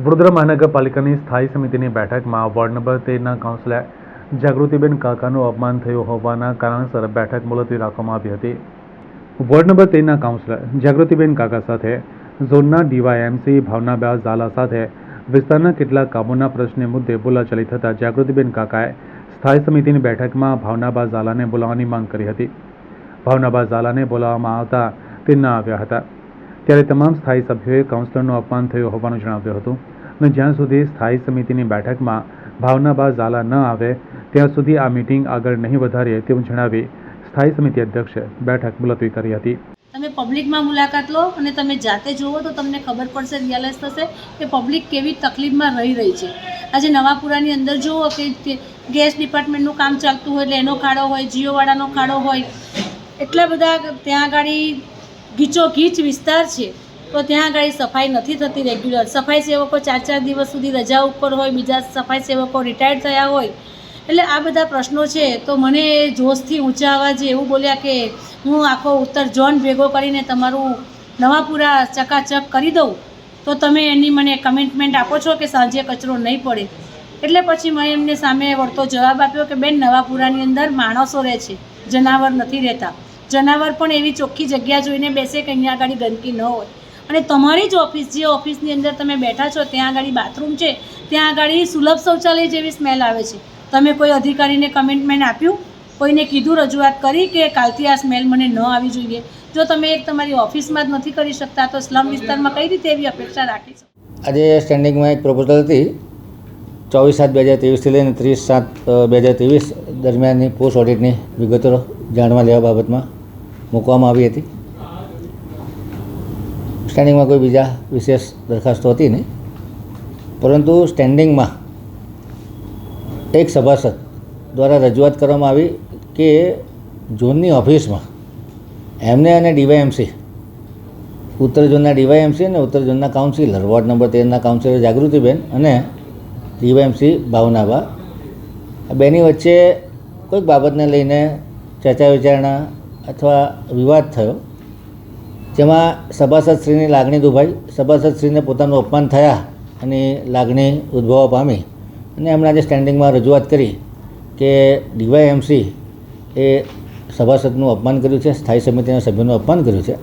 વડોદરા મહાનગરપાલિકાની સ્થાયી સમિતિની બેઠકમાં વોર્ડ નંબર 13ના કાઉન્સિલર જાગૃતિબેન કાકાનું અપમાન થયું હોવાના કારણસર બેઠક મુલતવી રાખવામાં આવી હતી. વોર્ડ નંબર 13ના કાઉન્સિલર જાગૃતિબેન કાકા સાથે ઝોનના ડીવાયએમસી ભાવનાબા ઝાલા સાથે વિસ્તારના કેટલાક કામોના પ્રશ્ને મુદ્દે બોલાચાલી થતાં જાગૃતિબેન કાકાએ સ્થાયી સમિતિની બેઠકમાં ભાવનાબા ઝાલાને બોલાવવાની માંગ કરી હતી. ભાવનાબા ઝાલાને બોલાવવામાં આવતા તે ન આવ્યા હતા. ત્યારે તમામ સ્થાયી સભ્યોએ કાઉન્સિલરનું અપમાન થયું હોવાનું જણાવ્યું હતું અને જ્યાં સુધી સ્થાયી સમિતિની બેઠકમાં ભાવનાબા ઝાલા ન આવે ત્યાં સુધી આ મીટિંગ આગળ નહીં વધારીએ તેવું જણાવી સ્થાયી સમિતિ અધ્યક્ષે બેઠક મુલતવી કરી હતી. તમે પબ્લિકમાં મુલાકાત લો અને તમે જાતે જુઓ તો તમને ખબર પડશે, રિયલાઇઝ થશે કે પબ્લિક કેવી તકલીફમાં રહી છે. આજે નવાપુરાની અંદર જુઓ કે ગેસ ડિપાર્ટમેન્ટનું કામ ચાલતું હોય એટલે એનો ખાડો હોય, જીઓવાળાનો ખાડો હોય, એટલા બધા ત્યાં આગળ ગીચોગીચ વિસ્તાર છે તો ત્યાં આગળ સફાઈ નથી થતી રેગ્યુલર. સફાઈ સેવકો 4-4 દિવસ સુધી રજા ઉપર હોય, બીજા સફાઈ સેવકો રિટાયર્ડ થયા હોય. એટલે આ બધા પ્રશ્નો છે. તો મને જોશથી ઊંચા અવાજે એવું બોલ્યા કે હું આખો ઉત્તર ઝોન ભેગો કરીને તમારું નવાપુરા ચકાચક કરી દઉં તો તમે એની મને કમિટમેન્ટ આપો છો કે સાંજે કચરો નહીં પડે. એટલે પછી મેં એમને સામે વળતો જવાબ આપ્યો કે બેન, નવાપુરાની અંદર માણસો રહે છે, જનાવર નથી રહેતા. જનાવર પણ એવી ચોખ્ખી જગ્યા જોઈને બેસે કે અહીંયા આગળ ગંદકી ન હોય. અને તમારી જ ઓફિસ, જે ઓફિસની અંદર તમે બેઠા છો ત્યાં આગળ બાથરૂમ છે, ત્યાં આગળ સુલભ શૌચાલય જેવી સ્મેલ આવે છે. તમે કોઈ અધિકારીને કમિટમેન્ટ આપ્યું, કોઈને કીધું, રજૂઆત કરી કે કાલથી આ સ્મેલ મને ન આવી જોઈએ? જો તમે એક તમારી ઓફિસમાં જ નથી કરી શકતા તો સ્લમ વિસ્તારમાં કઈ રીતે એવી અપેક્ષા રાખી શકો? આજે સ્ટેન્ડિંગમાં એક પ્રપોઝલ હતી 24/7/2023 થી લઈને 30/7/2023 દરમિયાનની પોસ્ટ ઓડિટની વિગતો જાણવા લેવા બાબતમાં મૂકવામાં આવી હતી. સ્ટેન્ડિંગમાં કોઈ બીજા વિશેષ દરખાસ્તો હતી નહીં, પરંતુ સ્ટેન્ડિંગમાં એક સભાસદ દ્વારા રજૂઆત કરવામાં આવી કે ઝોનની ઓફિસમાં એમને અને ડીવાયએમસી, ઉત્તર ઝોનના ડીવાયએમસી અને ઉત્તર ઝોનના કાઉન્સિલર, વોર્ડ નંબર 13ના કાઉન્સિલર જાગૃતિબેન અને ડીવાયએમસી ભાવનાબા, આ બેની વચ્ચે કોઈક બાબતને લઈને ચર્ચા વિચારણા અથવા વિવાદ થયો, જેમાં સભાસદશ્રીની લાગણી દુભાઈ. સભાસદશ્રીને પોતાનું અપમાન થયા અને લાગણી ઉદ્ભવવા પામી અને એમણે આજે સ્ટેન્ડિંગમાં રજૂઆત કરી કે ડીવાયએમસી એ સભાસદનું અપમાન કર્યું છે, સ્થાયી સમિતિના સભ્યોનું અપમાન કર્યું છે.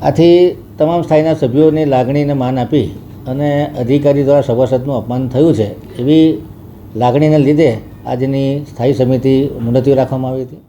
આથી તમામ સ્થાયીના સભ્યોની લાગણીને માન આપી અને અધિકારી દ્વારા સભાસદનું અપમાન થયું છે એવી લાગણીને લીધે આજની સ્થાયી સમિતિ મુલતવી રાખવામાં આવી હતી.